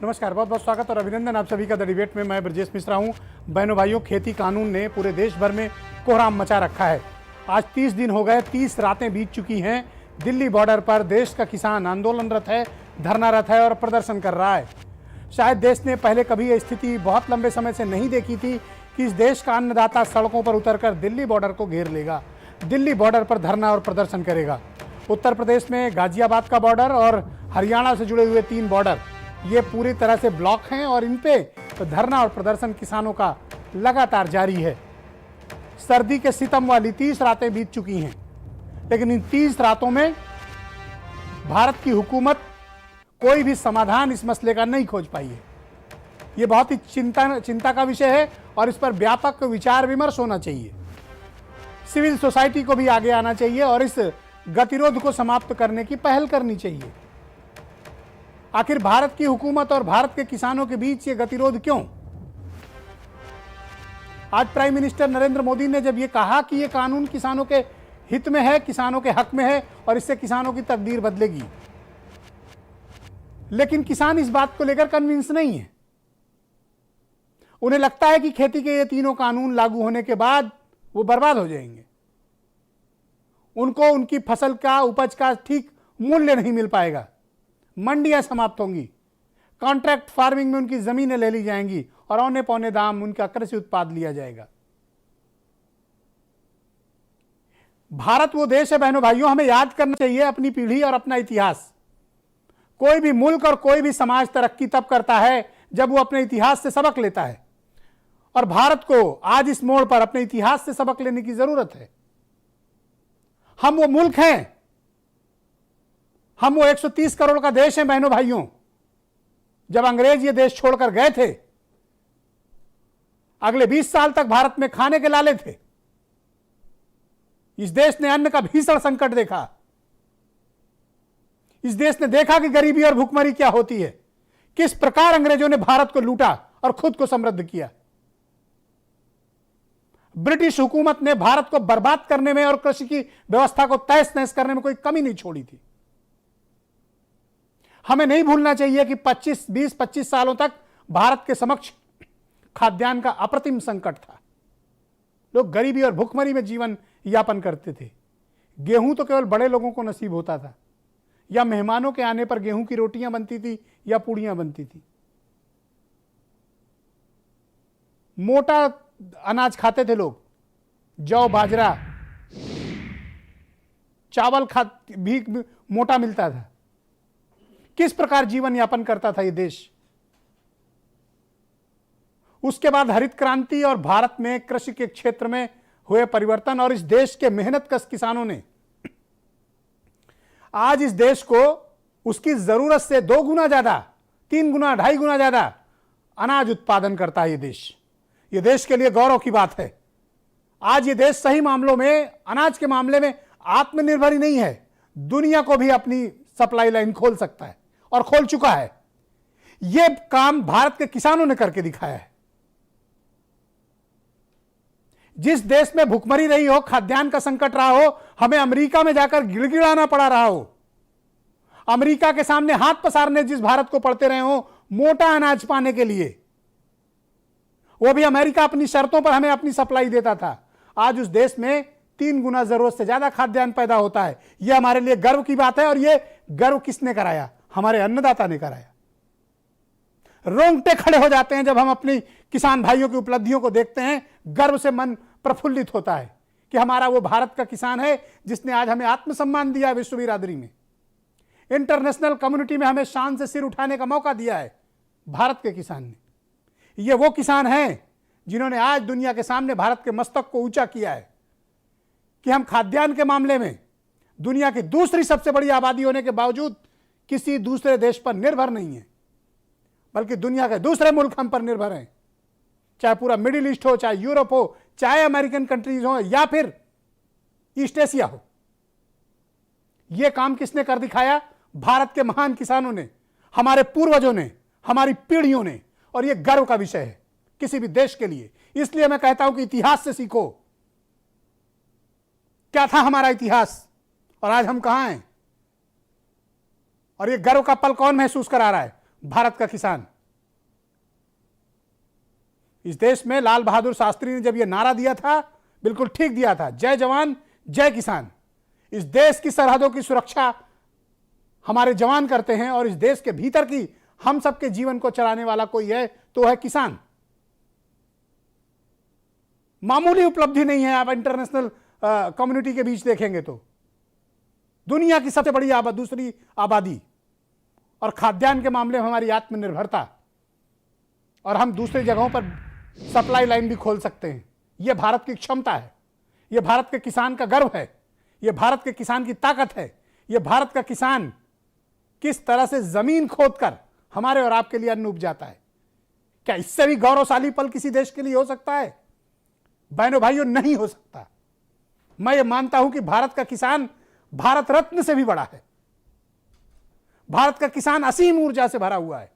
नमस्कार, बहुत बहुत स्वागत और अभिनंदन आप सभी का द डिबेट में। मैं ब्रजेश मिश्रा हूं। बहनों भाइयों, खेती कानून ने पूरे देश भर में कोहराम मचा रखा है। आज 30 दिन हो गए, 30 रातें बीत चुकी हैं। दिल्ली बॉर्डर पर देश का किसान आंदोलनरत है, धरनारत है और प्रदर्शन कर रहा है। शायद देश ने पहले कभी यह स्थिति बहुत लंबे समय से नहीं देखी थी कि इस देश का अन्नदाता सड़कों पर उतरकर दिल्ली बॉर्डर को घेर लेगा, दिल्ली बॉर्डर पर धरना और प्रदर्शन करेगा। उत्तर प्रदेश में गाजियाबाद का बॉर्डर और हरियाणा से जुड़े हुए 3 बॉर्डर ये पूरी तरह से ब्लॉक हैं और इन पे धरना और प्रदर्शन किसानों का लगातार जारी है। सर्दी के सितम वाली 30 रातें बीत चुकी हैं, लेकिन इन 30 रातों में भारत की हुकूमत कोई भी समाधान इस मसले का नहीं खोज पाई है। ये बहुत ही चिंता का विषय है और इस पर व्यापक विचार विमर्श होना चाहिए। सिविल सोसाइटी को भी आगे आना चाहिए और इस गतिरोध को समाप्त करने की पहल करनी चाहिए। आखिर भारत की हुकूमत और भारत के किसानों के बीच ये गतिरोध क्यों? आज प्राइम मिनिस्टर नरेंद्र मोदी ने जब ये कहा कि ये कानून किसानों के हित में है, किसानों के हक में है और इससे किसानों की तकदीर बदलेगी, लेकिन किसान इस बात को लेकर कन्विंस नहीं है। उन्हें लगता है कि खेती के ये तीनों कानून लागू होने के बाद वो बर्बाद हो जाएंगे। उनको उनकी फसल का, उपज का ठीक मूल्य नहीं मिल पाएगा, मंडियां समाप्त होंगी, कॉन्ट्रैक्ट फार्मिंग में उनकी जमीनें ले ली जाएंगी और औने पौने दाम उनका कृषि उत्पाद लिया जाएगा। भारत वो देश है बहनों भाइयों, हमें याद करना चाहिए अपनी पीढ़ी और अपना इतिहास। कोई भी मुल्क और कोई भी समाज तरक्की तब करता है जब वो अपने इतिहास से सबक लेता है, और भारत को आज इस मोड़ पर अपने इतिहास से सबक लेने की जरूरत है। हम वो मुल्क हैं, हम वो 130 करोड़ का देश है बहनों भाइयों। जब अंग्रेज ये देश छोड़कर गए थे, अगले 20 साल तक भारत में खाने के लाले थे। इस देश ने अन्न का भीषण संकट देखा। इस देश ने देखा कि गरीबी और भुखमरी क्या होती है, किस प्रकार अंग्रेजों ने भारत को लूटा और खुद को समृद्ध किया। ब्रिटिश हुकूमत ने भारत को बर्बाद करने में और कृषि की व्यवस्था को तहस नहस करने में कोई कमी नहीं छोड़ी थी। हमें नहीं भूलना चाहिए कि 20-25 सालों तक भारत के समक्ष खाद्यान्न का अप्रतिम संकट था। लोग गरीबी और भुखमरी में जीवन यापन करते थे। गेहूं तो केवल बड़े लोगों को नसीब होता था, या मेहमानों के आने पर गेहूं की रोटियां बनती थी या पूड़ियां बनती थी। मोटा अनाज खाते थे लोग, जौ, बाजरा, चावल भी मोटा मिलता था। किस प्रकार जीवन यापन करता था ये देश। उसके बाद हरित क्रांति और भारत में कृषि के क्षेत्र में हुए परिवर्तन और इस देश के मेहनतकश किसानों ने आज इस देश को उसकी जरूरत से 2 गुना ज्यादा, 3 गुना, 2.5 गुना ज्यादा अनाज उत्पादन करता है। ये देश के लिए गौरव की बात है। आज ये देश सही मामलों में, अनाज के मामले में आत्मनिर्भर ही नहीं है, दुनिया को भी अपनी सप्लाई लाइन खोल सकता है और खोल चुका है। यह काम भारत के किसानों ने करके दिखाया है। जिस देश में भुखमरी रही हो, खाद्यान्न का संकट रहा हो, हमें अमेरिका में जाकर गिड़गिड़ाना पड़ा रहा हो, अमेरिका के सामने हाथ पसारने जिस भारत को पड़ते रहे हो मोटा अनाज पाने के लिए, वो भी अमेरिका अपनी शर्तों पर हमें अपनी सप्लाई देता था। आज उस देश में 3 गुना जरूरत से ज्यादा खाद्यान्न पैदा होता है। यह हमारे लिए गर्व की बात है और यह गर्व किसने कराया? हमारे अन्नदाता ने कराया। रोंगटे खड़े हो जाते हैं जब हम अपनी किसान भाइयों की उपलब्धियों को देखते हैं। गर्व से मन प्रफुल्लित होता है कि हमारा वो भारत का किसान है जिसने आज हमें आत्मसम्मान दिया विश्व बिरादरी में, इंटरनेशनल कम्युनिटी में हमें शान से सिर उठाने का मौका दिया है भारत के किसान ने। ये वो किसान हैं जिन्होंने आज दुनिया के सामने भारत के मस्तक को ऊंचा किया है कि हम खाद्यान्न के मामले में दुनिया की दूसरी सबसे बड़ी आबादी होने के बावजूद किसी दूसरे देश पर निर्भर नहीं है, बल्कि दुनिया के दूसरे मुल्क हम पर निर्भर हैं। चाहे पूरा मिडिल ईस्ट हो, चाहे यूरोप हो, चाहे अमेरिकन कंट्रीज हो या फिर ईस्ट एशिया हो। यह काम किसने कर दिखाया? भारत के महान किसानों ने, हमारे पूर्वजों ने, हमारी पीढ़ियों ने। और यह गर्व का विषय है किसी भी देश के लिए। इसलिए मैं कहता हूं कि इतिहास से सीखो। क्या था हमारा इतिहास और आज हम कहां हैं? और यह गर्व का पल कौन महसूस करा रहा है? भारत का किसान। इस देश में लाल बहादुर शास्त्री ने जब यह नारा दिया था, बिल्कुल ठीक दिया था, जय जवान जय किसान। इस देश की सरहदों की सुरक्षा हमारे जवान करते हैं और इस देश के भीतर की हम सबके जीवन को चलाने वाला कोई है तो है किसान। मामूली उपलब्धि नहीं है। आप इंटरनेशनल कम्युनिटी के बीच देखेंगे तो दुनिया की सबसे बड़ी दूसरी आबादी, और खाद्यान्न के मामले में हमारी आत्मनिर्भरता, और हम दूसरी जगहों पर सप्लाई लाइन भी खोल सकते हैं। यह भारत की क्षमता है, यह भारत के किसान का गर्व है, यह भारत के किसान की ताकत है। यह भारत का किसान किस तरह से जमीन खोदकर हमारे और आपके लिए अन्न उपजाता है। क्या इससे भी गौरवशाली पल किसी देश के लिए हो सकता है? बहनों भाइयों, नहीं हो सकता। मैं ये मानता हूं कि भारत का किसान भारत रत्न से भी बड़ा है। भारत का किसान असीम ऊर्जा से भरा हुआ है।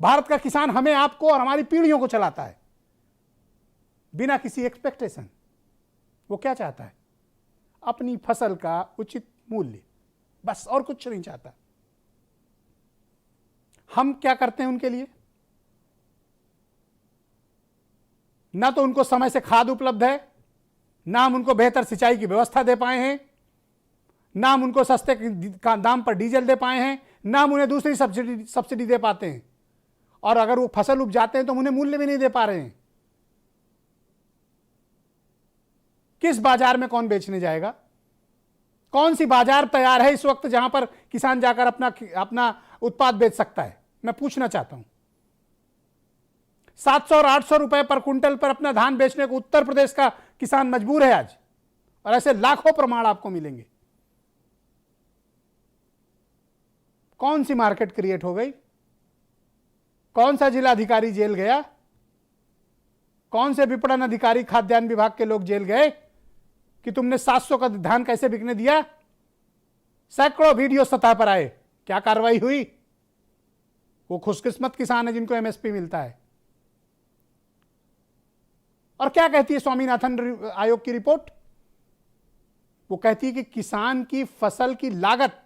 भारत का किसान हमें, आपको और हमारी पीढ़ियों को चलाता है बिना किसी एक्सपेक्टेशन। वो क्या चाहता है? अपनी फसल का उचित मूल्य, बस, और कुछ नहीं चाहता। हम क्या करते हैं उनके लिए? ना तो उनको समय से खाद उपलब्ध है, ना हम उनको बेहतर सिंचाई की व्यवस्था दे पाए हैं, ना हम उनको सस्ते दाम पर डीजल दे पाए हैं, ना हम उन्हें दूसरी सब्सिडी दे पाते हैं, और अगर वो फसल उपजाते हैं तो हम उन्हें मूल्य भी नहीं दे पा रहे हैं। किस बाजार में कौन बेचने जाएगा? कौन सी बाजार तैयार है इस वक्त जहां पर किसान जाकर अपना उत्पाद बेच सकता है? मैं पूछना चाहता हूं। 700 और 800 रुपए पर क्विंटल पर अपना धान बेचने को उत्तर प्रदेश का किसान मजबूर है आज, और ऐसे लाखों प्रमाण आपको मिलेंगे। कौन सी मार्केट क्रिएट हो गई? कौन सा जिला अधिकारी जेल गया? कौन से विपणन अधिकारी, खाद्यान्न विभाग के लोग जेल गए कि तुमने 700 का धान कैसे बिकने दिया? सैकड़ों वीडियो सतह पर आए, क्या कार्रवाई हुई? वो खुशकिस्मत किसान है जिनको एमएसपी मिलता है। और क्या कहती है स्वामीनाथन आयोग की रिपोर्ट? वो कहती है कि किसान की फसल की लागत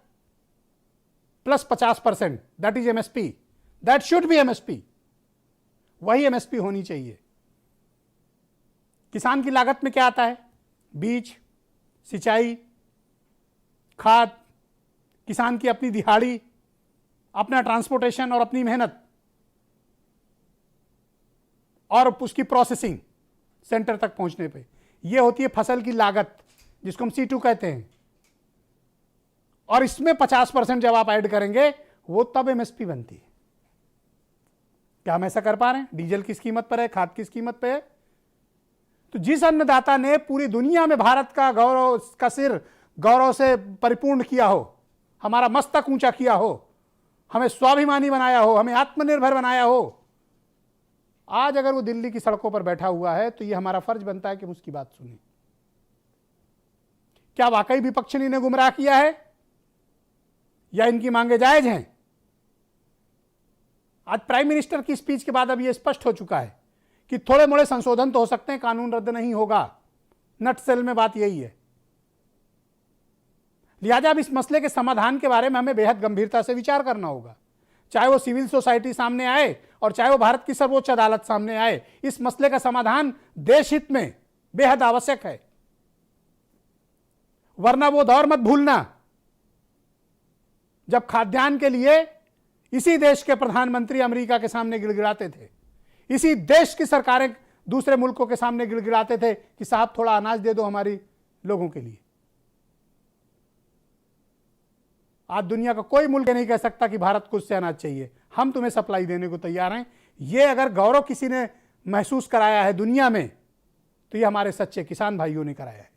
plus 50%, that is MSP, that should be MSP. वही एमएसपी होनी चाहिए। किसान की लागत में क्या आता है? बीज, सिंचाई, खाद, किसान की अपनी दिहाड़ी, अपना ट्रांसपोर्टेशन और अपनी मेहनत, और उसकी प्रोसेसिंग सेंटर तक पहुंचने पे। यह होती है फसल की लागत, जिसको हम C2 कहते हैं। और इसमें 50% जब आप ऐड करेंगे, वो तब एमएसपी बनती है। क्या हम ऐसा कर पा रहे हैं? डीजल किस कीमत पर है, खाद किस कीमत पर है? तो जिस अन्नदाता ने पूरी दुनिया में भारत का गौरव का सिर गौरव से परिपूर्ण किया हो, हमारा मस्तक ऊंचा किया हो, हमें स्वाभिमानी बनाया हो, हमें आत्मनिर्भर बनाया हो, आज अगर वो दिल्ली की सड़कों पर बैठा हुआ है तो ये हमारा फर्ज बनता है कि हम उसकी बात सुने। क्या वाकई विपक्ष ने इन्हें गुमराह किया है, या इनकी मांगे जायज हैं? आज प्राइम मिनिस्टर की स्पीच के बाद अब यह स्पष्ट हो चुका है कि थोड़े मोड़े संशोधन तो हो सकते हैं, कानून रद्द नहीं होगा। नटसेल में बात यही है। लिहाजा अब इस मसले के समाधान के बारे में हमें बेहद गंभीरता से विचार करना होगा। चाहे वो सिविल सोसाइटी सामने आए और चाहे वो भारत की सर्वोच्च अदालत सामने आए, इस मसले का समाधान देश हित में बेहद आवश्यक है। वरना वो दौर मत भूलना जब खाद्यान्न के लिए इसी देश के प्रधानमंत्री अमेरिका के सामने गिड़गिड़ाते थे, इसी देश की सरकारें दूसरे मुल्कों के सामने गिड़गिड़ाते थे कि साहब थोड़ा अनाज दे दो हमारी लोगों के लिए। आज दुनिया का कोई मुल्क नहीं कह सकता कि भारत को उससे अनाज चाहिए, हम तुम्हें सप्लाई देने को तैयार हैं। ये अगर गौरव किसी ने महसूस कराया है दुनिया में, तो ये हमारे सच्चे किसान भाइयों ने कराया है।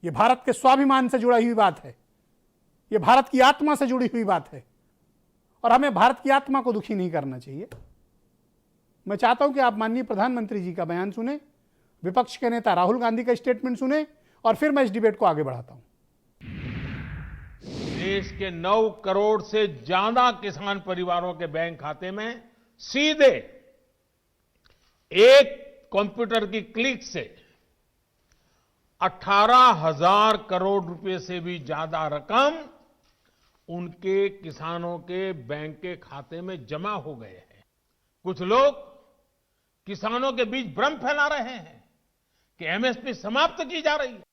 ये भारत के स्वाभिमान से जुड़ी हुई बात है, ये भारत की आत्मा से जुड़ी हुई बात है, और हमें भारत की आत्मा को दुखी नहीं करना चाहिए। मैं चाहता हूं कि आप माननीय प्रधानमंत्री जी का बयान सुने, विपक्ष के नेता राहुल गांधी का स्टेटमेंट सुने, और फिर मैं इस डिबेट को आगे बढ़ाता हूं। देश के 9 करोड़ से ज्यादा किसान परिवारों के बैंक खाते में सीधे एक कंप्यूटर की क्लिक से 18,000 करोड़ रुपए से भी ज्यादा रकम उनके किसानों के बैंक के खाते में जमा हो गए हैं। कुछ लोग किसानों के बीच भ्रम फैला रहे हैं कि एमएसपी समाप्त की जा रही है।